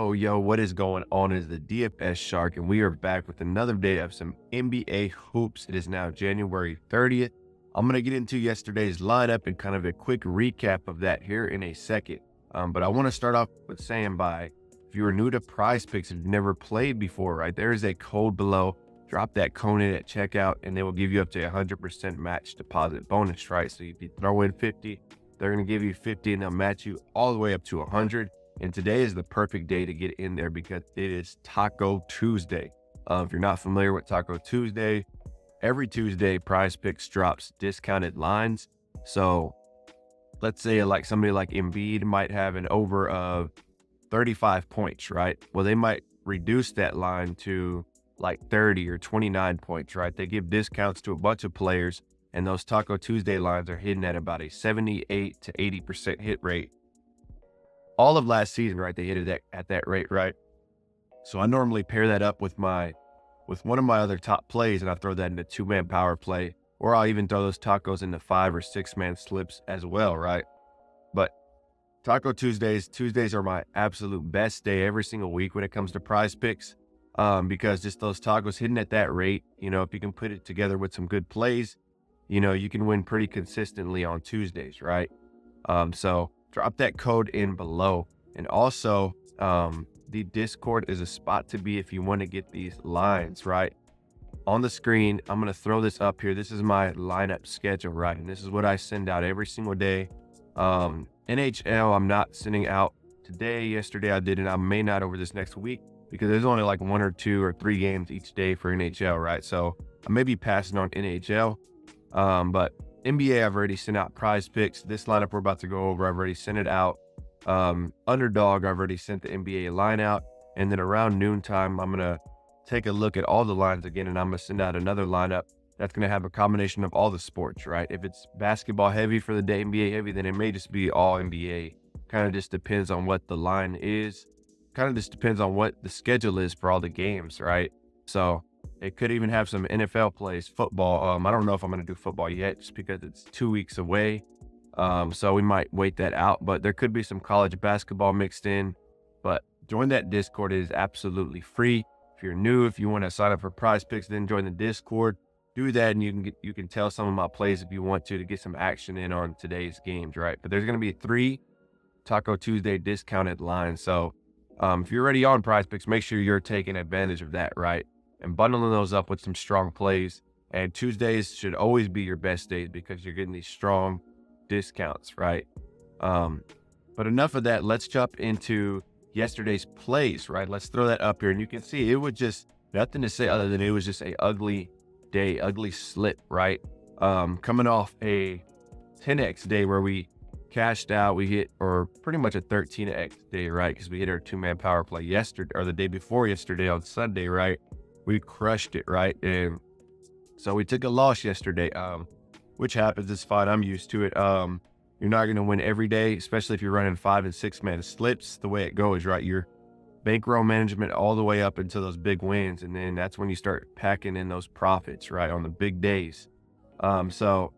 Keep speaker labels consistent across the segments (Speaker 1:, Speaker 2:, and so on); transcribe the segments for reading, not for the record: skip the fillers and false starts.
Speaker 1: Oh, yo, what is going on? Is the DFS Shark, and we are back with another day of some NBA hoops. It is now January 30th. I'm going to get into yesterday's lineup and kind of a quick recap of that here in a second. But I want to start off with saying if you are new to PrizePicks, if you've never played before, right, there is a code below. Drop that code in at checkout, and they will give you up to 100% match deposit bonus, right? So if you throw in 50, they're going to give you 50, and they'll match you all the way up to 100. And today is the perfect day to get in there because it is Taco Tuesday. If you're not familiar with Taco Tuesday, every Tuesday, PrizePicks drops discounted lines. So let's say like somebody like Embiid might have an over of 35 points, right? Well, they might reduce that line to like 30 or 29 points, right? They give discounts to a bunch of players, and those Taco Tuesday lines are hitting at about a 78 to 80% hit rate. All of last season, right, they hit it at that rate, right? So I normally pair that up with one of my other top plays, and I throw that into 2-man power play, or I'll even throw those tacos into 5 or 6-man slips as well, right? But Taco Tuesdays are my absolute best day every single week when it comes to PrizePicks, because just those tacos hitting at that rate, if you can put it together with some good plays, you can win pretty consistently on Tuesdays, right? So drop that code in below. And also, the Discord is a spot to be if you want to get these lines, right? On the screen, I'm going to throw this up here. This is my lineup schedule, right? And this is what I send out every single day. NHL, I'm not sending out today. Yesterday I did, and I may not over this next week because there's only like 1 or 2 or 3 games each day for NHL, right? So I may be passing on NHL. But NBA, I've already sent out PrizePicks. This lineup we're about to go over, I've already sent it out. Underdog, I've already sent the NBA line out. And then around noontime, I'm going to take a look at all the lines again, and I'm going to send out another lineup that's going to have a combination of all the sports, right? If it's basketball heavy for the day, NBA heavy, then it may just be all NBA. Kind of just depends on what the line is. Kind of just depends on what the schedule is for all the games, right? So it could even have some NFL plays, football. I don't know if I'm going to do football yet just because it's 2 weeks away. So we might wait that out, but there could be some college basketball mixed in. But join that Discord. It is absolutely free. If you're new, if you want to sign up for PrizePicks, then join the Discord. Do that, and you can tell some of my plays if you want to get some action in on today's games, right? But there's going to be 3 Taco Tuesday discounted lines. So if you're already on PrizePicks, make sure you're taking advantage of that, right? And bundling those up with some strong plays. And Tuesdays should always be your best days because you're getting these strong discounts, right? But enough of that. Let's jump into yesterday's plays, right? Let's throw that up here. And you can see it was just nothing to say other than it was just a ugly day, ugly slip, right? Coming off a 10x day where we cashed out, we hit, or pretty much a 13x day, right? Because we hit our 2-man power play yesterday, or the day before yesterday on Sunday, right? We crushed it, right? And so we took a loss yesterday, which happens. It's fine. I'm used to it. You're not going to win every day, especially if you're running 5 and 6-man slips. The way it goes, right? You're bankroll management all the way up into those big wins, and then that's when you start packing in those profits, right, on the big days. So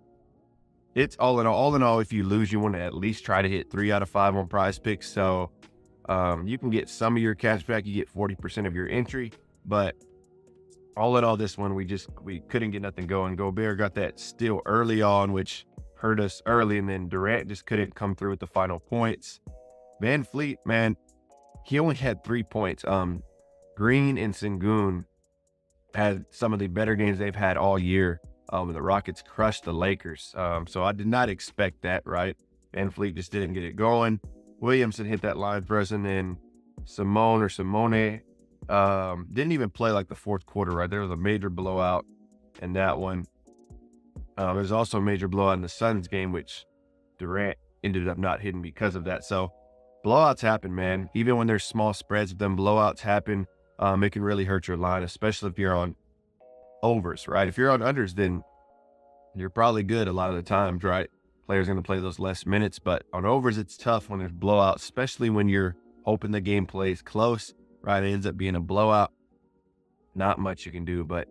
Speaker 1: it's all in all, if you lose, you want to at least try to hit 3 out of 5 on PrizePicks. So you can get some of your cash back. You get 40% of your entry, but all in all, this one, we couldn't get nothing going. Gobert got that steal early on, which hurt us early, and then Durant just couldn't come through with the final points. Van Fleet, man, he only had 3 points. Green and Sengun had some of the better games they've had all year. The Rockets crushed the Lakers. So I did not expect that, right? Van Fleet just didn't get it going. Williamson hit that line for us, and then Simone didn't even play like the fourth quarter, right? There was a major blowout in that one. There's also a major blowout in the Suns game, which Durant ended up not hitting because of that. So blowouts happen, man. Even when there's small spreads, them blowouts happen. It can really hurt your line, especially if you're on overs, right? If you're on unders, then you're probably good a lot of the times, right? Players going to play those less minutes, but on overs, it's tough when there's blowouts, especially when you're hoping the game plays close, right? It ends up being a blowout. Not much you can do, but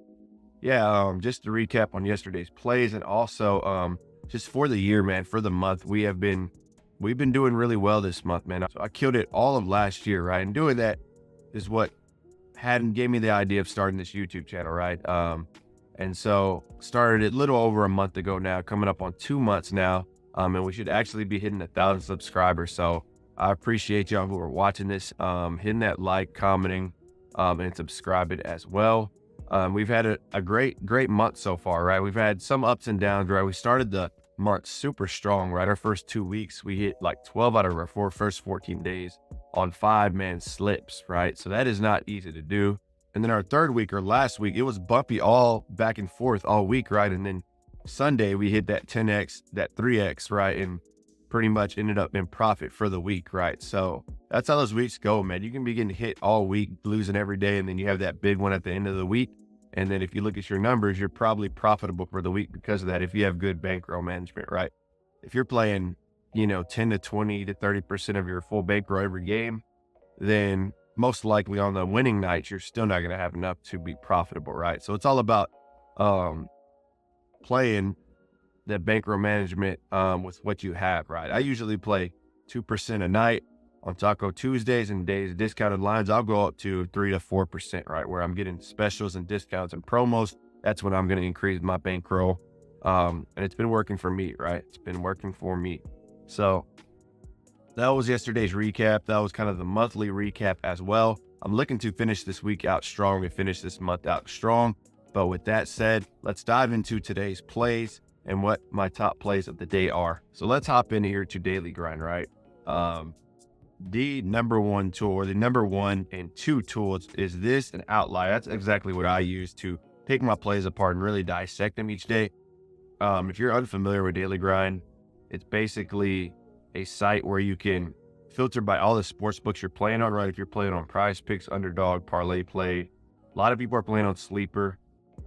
Speaker 1: yeah, just to recap on yesterday's plays, and also just for the year, man, for the month, we have been we've been doing really well this month, man. So I killed it all of last year, right? And doing that is what gave me the idea of starting this YouTube channel, right? And so started it a little over a month ago now, coming up on 2 months now. And we should actually be hitting 1,000 subscribers. So I appreciate y'all who are watching this, hitting that like, commenting, and subscribing as well. We've had a great month so far, right? We've had some ups and downs, right? We started the month super strong, right? Our first 2 weeks, we hit like 12 out of our first 14 days on 5-man slips, right? So that is not easy to do. And then our third week, or last week, it was bumpy all back and forth all week, right? And then Sunday, we hit that 10x, that 3x, right? And pretty much ended up in profit for the week, right? So that's how those weeks go, man. You can be getting hit all week, losing every day, and then you have that big one at the end of the week. And then if you look at your numbers, you're probably profitable for the week because of that, if you have good bankroll management, right? If you're playing, 10 to 20 to 30% of your full bankroll every game, then most likely on the winning nights, you're still not going to have enough to be profitable, right? So it's all about playing that bankroll management with what you have, right? I usually play 2% a night. On Taco Tuesdays and days discounted lines, I'll go up to 3 to 4%, right? Where I'm getting specials and discounts and promos. That's when I'm going to increase my bankroll. And it's been working for me, right? It's been working for me. So that was yesterday's recap. That was kind of the monthly recap as well. I'm looking to finish this week out strong and finish this month out strong. But with that said, let's dive into today's plays and what my top plays of the day are. So let's hop in here to Daily Grind, right? The number one tool, or the number 1 and 2 tools, is this an outlier. That's exactly what I use to take my plays apart and really dissect them each day. If you're unfamiliar with Daily Grind, it's basically a site where you can filter by all the sports books you're playing on, right? If you're playing on PrizePicks, Underdog, Parlay Play, a lot of people are playing on Sleeper.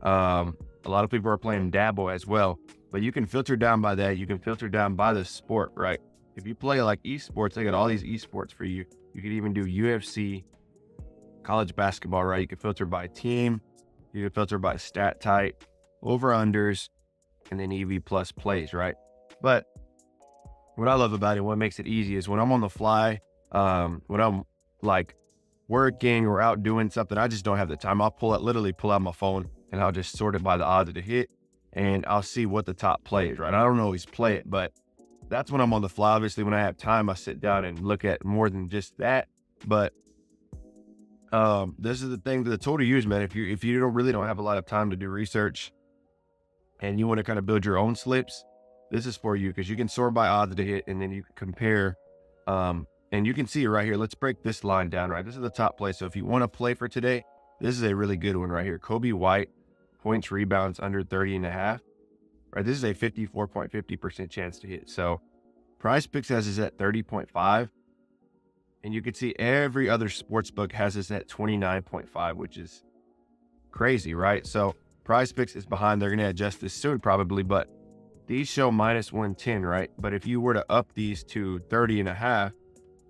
Speaker 1: A lot of people are playing Dabble as well, but you can filter down by that. You can filter down by the sport, right? If you play like esports, they got all these esports for you. You could even do UFC, college basketball, right? You can filter by team. You can filter by stat type, over-unders, and then EV plus plays, right? But what I love about it, what makes it easy, is when I'm on the fly, when I'm like working or out doing something, I just don't have the time. I'll literally pull out my phone and I'll just sort it by the odds of the hit, and I'll see what the top play is, right? I don't always play it, but that's when I'm on the fly. Obviously, when I have time, I sit down and look at more than just that. But this is the thing, the tool to use, man. If you don't have a lot of time to do research and you want to kind of build your own slips, this is for you, because you can sort by odds to hit, and then you can compare. And you can see it right here. Let's break this line down, right? This is the top play. So if you want to play for today, this is a really good one right here. Kobe White, points, rebounds under 30.5. Right, this is a 54.50% chance to hit. So PrizePicks has this at 30.5. And you can see every other sports book has this at 29.5, which is crazy, right? So PrizePicks is behind. They're going to adjust this soon probably, but these show minus 110, right? But if you were to up these to 30.5,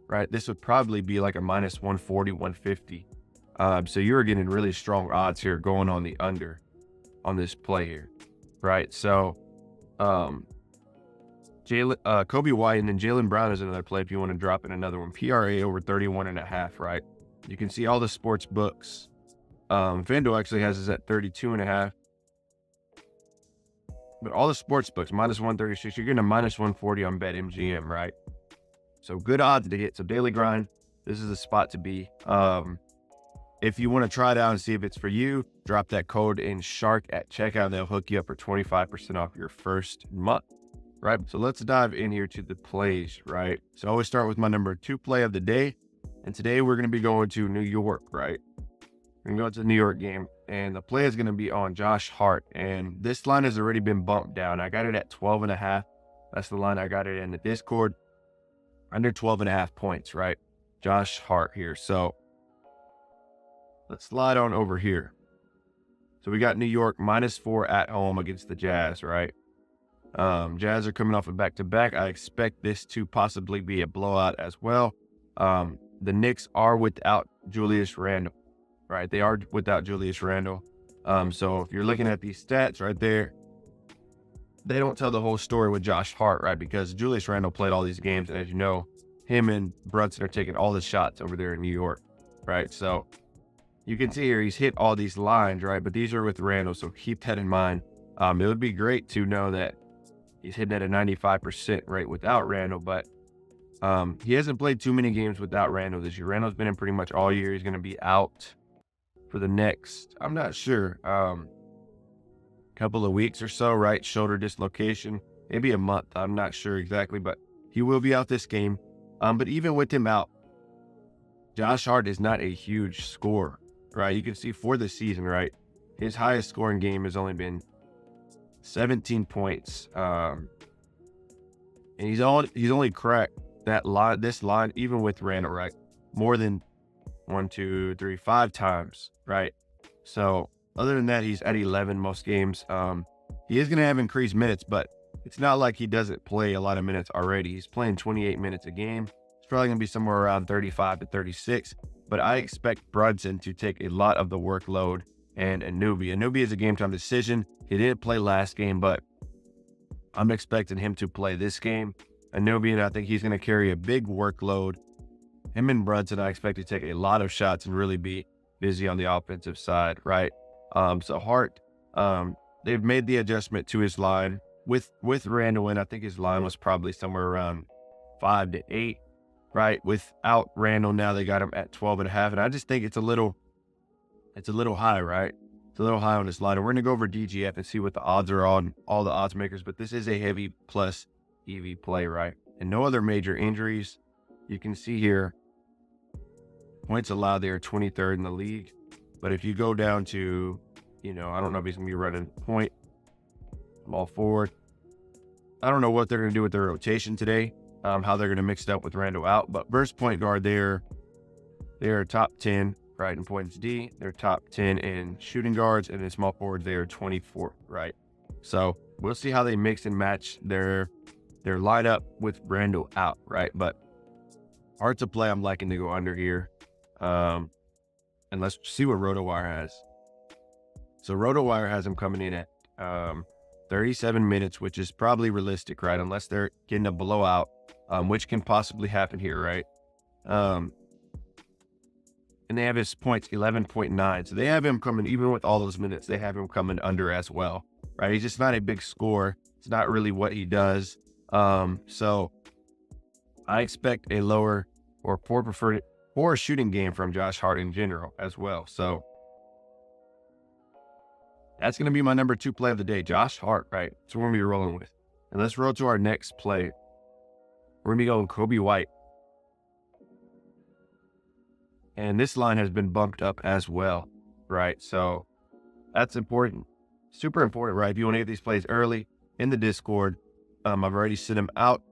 Speaker 1: right, this would probably be like a minus 140, 150. So you're getting really strong odds here going on the under on this play here. Right, so Kobe White, and then Jaylen Brown is another play if you want to drop in another one. PRA over 31.5, right? You can see all the sports books. FanDuel actually has this at 32.5. But all the sports books, minus 136, you're getting a minus 140 on BetMGM, right? So good odds to hit. So Daily Grind, this is the spot to be. If you want to try it out and see if it's for you, drop that code in SHARK at checkout, and they'll hook you up for 25% off your first month, right? So let's dive in here to the plays, right? So I always start with my number 2 play of the day. And today we're going to be going to New York, right? We're going to go to the New York game, and the play is going to be on Josh Hart. And this line has already been bumped down. I got it at 12.5. That's the line I got it in the Discord. Under 12.5 points, right? Josh Hart here. So let's slide on over here. So we got New York -4 at home against the Jazz, right? Jazz are coming off a back-to-back. I expect this to possibly be a blowout as well. The Knicks are without Julius Randle, right? They are without Julius Randle. So if you're looking at these stats right there, they don't tell the whole story with Josh Hart, right? Because Julius Randle played all these games, and as you know, him and Brunson are taking all the shots over there in New York, right? So you can see here he's hit all these lines, right? But these are with Randle, so keep that in mind. It would be great to know that he's hitting at a 95% rate without Randle, but he hasn't played too many games without Randle this year. Randle's been in pretty much all year. He's going to be out for the next, I'm not sure, couple of weeks or so, right? Shoulder dislocation, maybe a month. I'm not sure exactly, but he will be out this game. But even with him out, Josh Hart is not a huge scorer, right? You can see for the season, right? His highest scoring game has only been 17 points. And he's only cracked this line, even with Randle, right? More than 5 times, right? So other than that, he's at 11 most games. He is going to have increased minutes, but it's not like he doesn't play a lot of minutes already. He's playing 28 minutes a game. It's probably going to be somewhere around 35 to 36, but I expect Brunson to take a lot of the workload and Anunoby is a game time decision. He didn't play last game, but I'm expecting him to play this game. Anunoby, I think he's going to carry a big workload. Him and Brunson, I expect to take a lot of shots and really be busy on the offensive side, right? So Hart, they've made the adjustment to his line with Randle in. I think his line was probably somewhere around 5 to 8, right? Without Randle, now they got him at 12.5, and I just think it's a little high, right? It's a little high on this line. And we're gonna go over DGF and see what the odds are on all the odds makers, but this is a heavy plus EV play, right? And no other major injuries. You can see here, points allowed, they are 23rd in the league. But if you go down to, I don't know if he's going to be running point, ball forward. I don't know what they're going to do with their rotation today, how they're going to mix it up with Randle out. But versus point guard, they're top 10, right, in points D. They're top 10 in shooting guards, and in small forwards, they are 24th, right? So we'll see how they mix and match their lineup with Randle out, right? But hard to play. I'm liking to go under here. And let's see what RotoWire has. So RotoWire has him coming in at 37 minutes, which is probably realistic, right? Unless they're getting a blowout, which can possibly happen here, right? And they have his points 11.9. So they have him coming, even with all those minutes, they have him coming under as well, right? He's just not a big scorer. It's not really what he does. So I expect a lower or poor shooting game from Josh Hart in general as well. So that's going to be my number 2 play of the day, Josh Hart, right? That's what we're going to be rolling with. And let's roll to our next play. We're going to be going Coby White. And this line has been bumped up as well, right? So that's important. Super important, right? If you want to get these plays early in the Discord, I've already sent them out.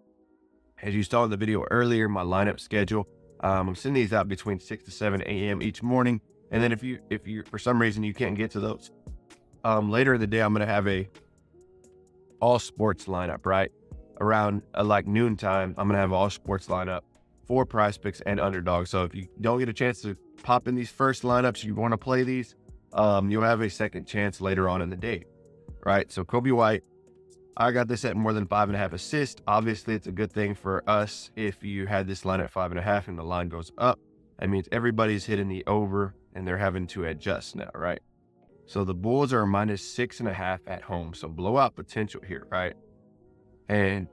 Speaker 1: As you saw in the video earlier, my lineup schedule, I'm sending these out between 6 to 7 a.m. each morning. And then if you for some reason you can't get to those, later in the day, I'm going to have a all sports lineup, right? Around like noontime, I'm going to have all sports lineup for PrizePicks and Underdog. So if you don't get a chance to pop in these first lineups, you want to play these, you'll have a second chance later on in the day, right? So Coby White, I got this at more than 5.5 assists. Obviously, it's a good thing for us if you had this line at 5.5 and the line goes up. That means everybody's hitting the over and they're having to adjust now, right? So the Bulls are minus 6.5 at home. So blowout potential here, right? And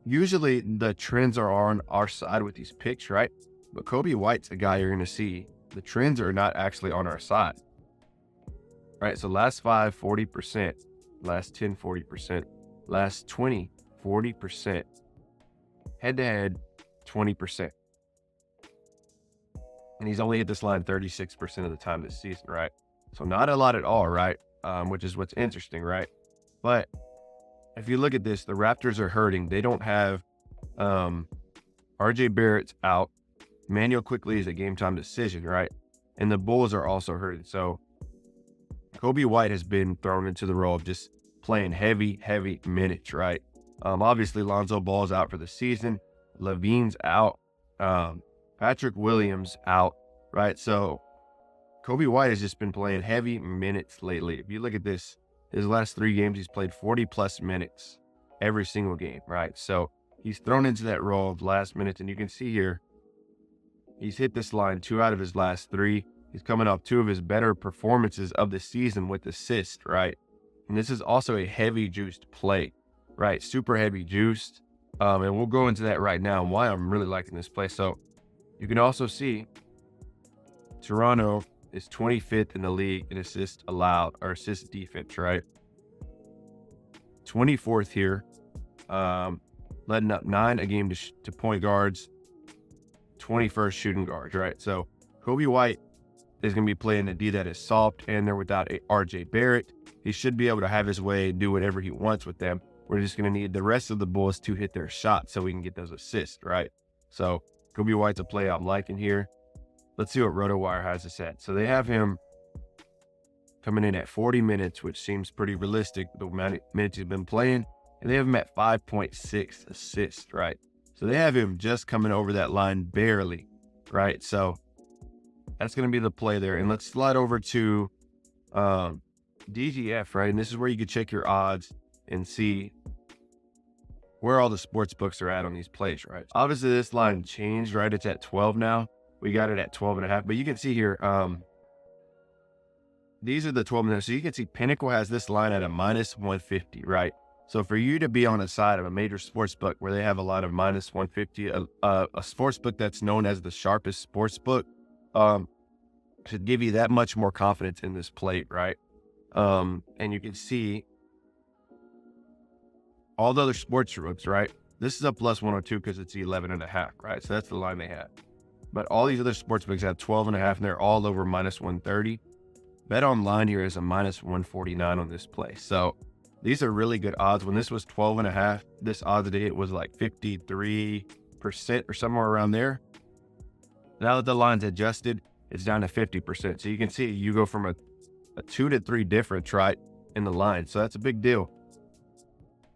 Speaker 1: usually the trends are on our side with these picks, right? But Coby White's a guy you're going to see. The trends are not actually on our side, right? So last 5, 40%. Last 10, 40%. Last 20, 40%. Head-to-head, 20%. And he's only hit this line 36% of the time this season, right? So not a lot at all, right? Which is what's interesting, right? But if you look at this, the Raptors are hurting. They don't have RJ Barrett's out. Manuel quickly is a game time decision, right? And the Bulls are also hurting. So Coby White has been thrown into the role of just playing heavy minutes, right? Obviously, Lonzo Ball's out for the season. Levine's out. Patrick Williams out, right? So Coby White has just been playing heavy minutes lately. If you look at this, His last 3 games, he's played 40 plus minutes every single game, right? So he's thrown into that role of last minutes, and you can see here, he's hit this line 2 out of his last 3. He's coming off 2 of his better performances of the season with assists, right? And this is also a heavy juiced play, right? Super heavy juiced. And we'll go into that right now and why I'm really liking this play. So you can also see Toronto is 25th in the league in assists allowed, or assist defense, right? 24th here, letting up 9 a game to point guards, 21st shooting guards, right? So Kobe White is going to be playing a D that is soft, and they're without a RJ Barrett. He should be able to have his way, do whatever he wants with them. We're just going to need the rest of the Bulls to hit their shots so we can get those assists, right? So Kobe White's a play I'm liking here. Let's see what RotoWire has us at. So they have him coming in at 40 minutes, which seems pretty realistic, the amount of minutes he's been playing. And they have him at 5.6 assists, right? So they have him just coming over that line barely, right? So that's going to be the play there. And let's slide over to DGF, right? And this is where you can check your odds and see where all the sports books are at on these plays, right? Obviously, this line changed, right? It's at 12 now. We got it at 12.5, but you can see here, these are the 12.5. So you can see Pinnacle has this line at a minus 150, right? So for you to be on the side of a major sports book where they have a lot of minus 150, a sports book that's known as the sharpest sports book, should give you that much more confidence in this play, right? And you can see all the other sports books, right? This is a plus 102 because it's 11.5, right? So that's the line they have. But all these other sports books have 12.5, and they're all over minus 130. Bet Online here is a minus 149 on this play. So these are really good odds. When this was 12.5, this odds today, it was like 53% or somewhere around there. Now that the line's adjusted, it's down to 50%. So you can see you go from a 2 to 3 difference, right, in the line. So that's a big deal.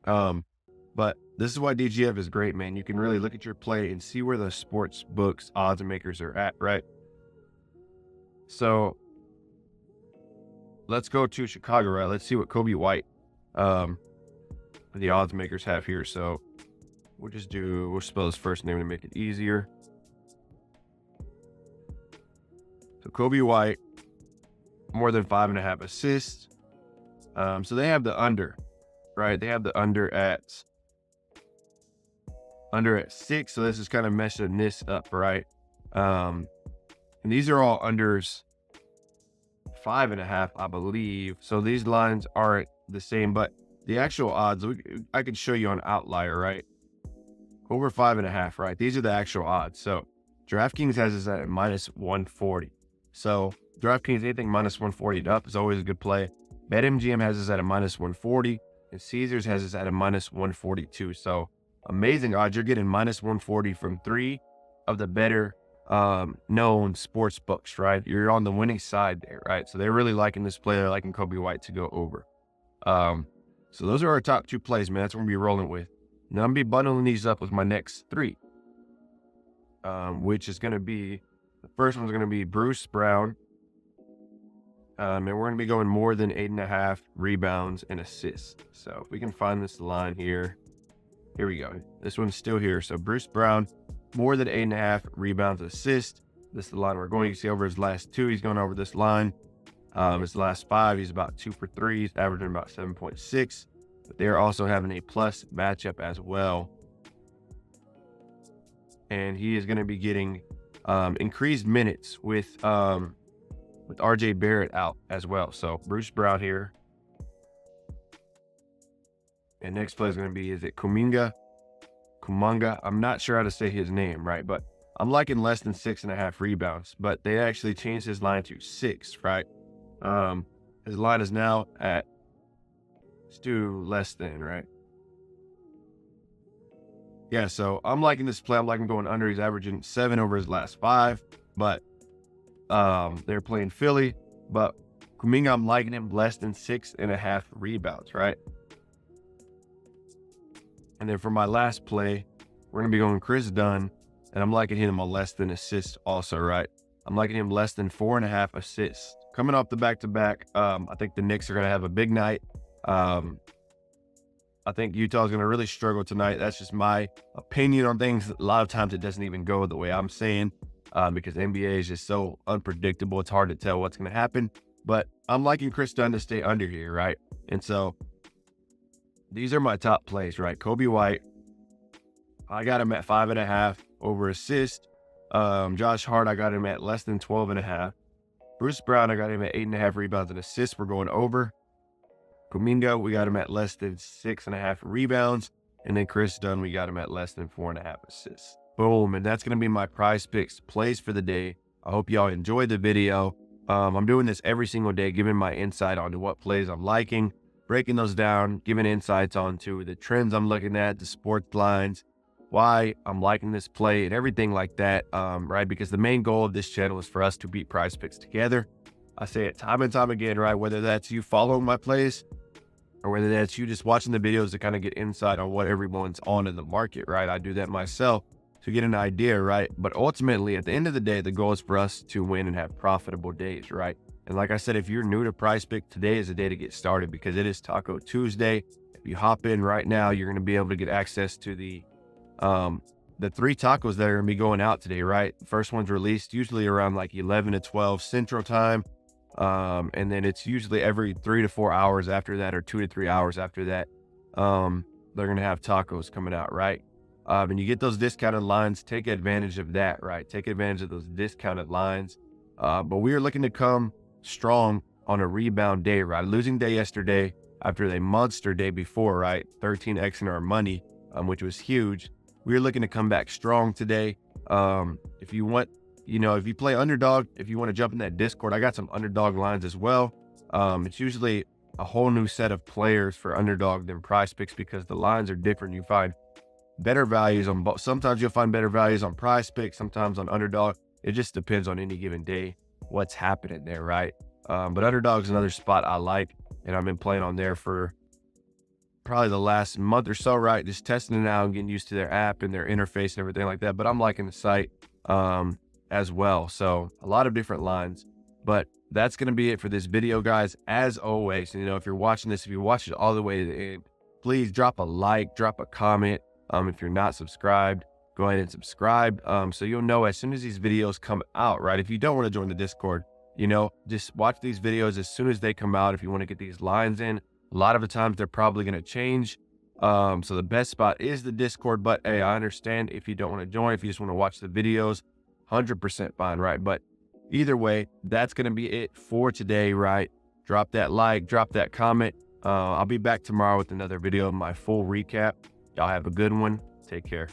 Speaker 1: But this is why DGF is great, man. You can really look at your play and see where the sports books odds makers are at, right? So let's go to Chicago, right? Let's see what Kobe White, the odds makers have here. So we'll spell his first name to make it easier. So Kobe White, more than 5.5 assists. So they have the under, right? They have the under at 6. So this is kind of messing this up, right? And these are all unders 5.5, I believe. So these lines aren't the same, but the actual odds, I could show you on Outlier, right? Over 5.5, right? These are the actual odds. So DraftKings has this at minus 140. So DraftKings, anything minus 140 and up is always a good play. BetMGM has this at a minus 140, and Caesars has this at a minus 142. So amazing odds. You're getting minus 140 from 3 of the better known sports books, right? You're on the winning side there, right? So they're really liking this play. They're liking Kobe White to go over. So those are our top 2 plays, man. That's what we're going to be rolling with. Now I'm going to be bundling these up with my next 3, which is going to be, the first one's going to be Bruce Brown. And we're going to be going more than 8.5 rebounds and assists. So if we can find this line here. Here we go. This one's still here. So Bruce Brown, more than 8.5 rebounds, assists. This is the line we're going. You see over his last 2, he's going over this line. His last 5, he's about 2 for 3. He's averaging about 7.6. But they're also having a plus matchup as well. And he is going to be getting increased minutes with RJ Barrett out as well. So Bruce Brown here. And next play is going to be, is it Kumanga? I'm not sure how to say his name, right? But I'm liking less than 6.5 rebounds. But they actually changed his line to 6, right? His line is now at, let's do less than, right? Yeah, so I'm liking this play. I'm liking going under. He's averaging 7 over his last 5. But they're playing Philly. But Kuminga, I'm liking him less than 6.5 rebounds, right? And then for my last play, we're going to be going Chris Dunn, and I'm liking him a less than assist also, right? I'm liking him less than 4.5 assists. Coming off the back-to-back, I think the Knicks are going to have a big night. I think Utah's going to really struggle tonight. That's just my opinion on things. A lot of times it doesn't even go the way I'm saying, because NBA is just so unpredictable. It's hard to tell what's going to happen. But I'm liking Chris Dunn to stay under here, right? And so these are my top plays, right? Kobe White, I got him at 5.5 over assist. Josh Hart, I got him at less than 12.5. Bruce Brown, I got him at 8.5 rebounds and assists. We're going over. Kuminga, we got him at less than 6.5 rebounds. And then Chris Dunn, we got him at less than 4.5 assists. Boom. And that's going to be my PrizePicks plays for the day. I hope y'all enjoyed the video. I'm doing this every single day, giving my insight onto what plays I'm liking, breaking those down, giving insights onto the trends I'm looking at, the sports lines, why I'm liking this play and everything like that, right? Because the main goal of this channel is for us to beat PrizePicks together. I say it time and time again, right? Whether that's you following my plays or whether that's you just watching the videos to kind of get insight on what everyone's on in the market, right? I do that myself to get an idea, right? But ultimately, at the end of the day, the goal is for us to win and have profitable days, right? And like I said, if you're new to PrizePicks, today is the day to get started because it is Taco Tuesday. If you hop in right now, you're going to be able to get access to the 3 tacos that are going to be going out today, right? The first one's released usually around like 11 to 12 Central Time. And then it's usually every 3 to 4 hours after that, or 2 to 3 hours after that. They're going to have tacos coming out, right? And you get those discounted lines, take advantage of that, right? Take advantage of those discounted lines. But we are looking to come strong on a rebound day, right? Losing day yesterday after the monster day before, right? 13x in our money, which was huge. We're looking to come back strong today. If you want, if you play underdog, if you want to jump in that Discord, I got some underdog lines as well. It's usually a whole new set of players for underdog than PrizePicks because the lines are different. You find better values on both. Sometimes you'll find better values on PrizePicks, sometimes on underdog. It just depends on any given day what's happening there, right? But underdog's another spot I like, and I've been playing on there for probably the last month or so, right? Just testing it out and getting used to their app and their interface and everything like that. But I'm liking the site as well. So a lot of different lines. But that's going to be it for this video, guys. As always, if you're watching this, if you watch it all the way to the end, please drop a like, drop a comment. If you're not subscribed, go ahead and subscribe, so you'll know as soon as these videos come out, right? If you don't want to join the Discord, just watch these videos as soon as they come out. If you want to get these lines in, a lot of the times they're probably going to change. So the best spot is the Discord, but hey, I understand if you don't want to join, if you just want to watch the videos, 100% fine, right? But either way, that's going to be it for today, right? Drop that like, drop that comment. I'll be back tomorrow with another video of my full recap. Y'all have a good one. Take care.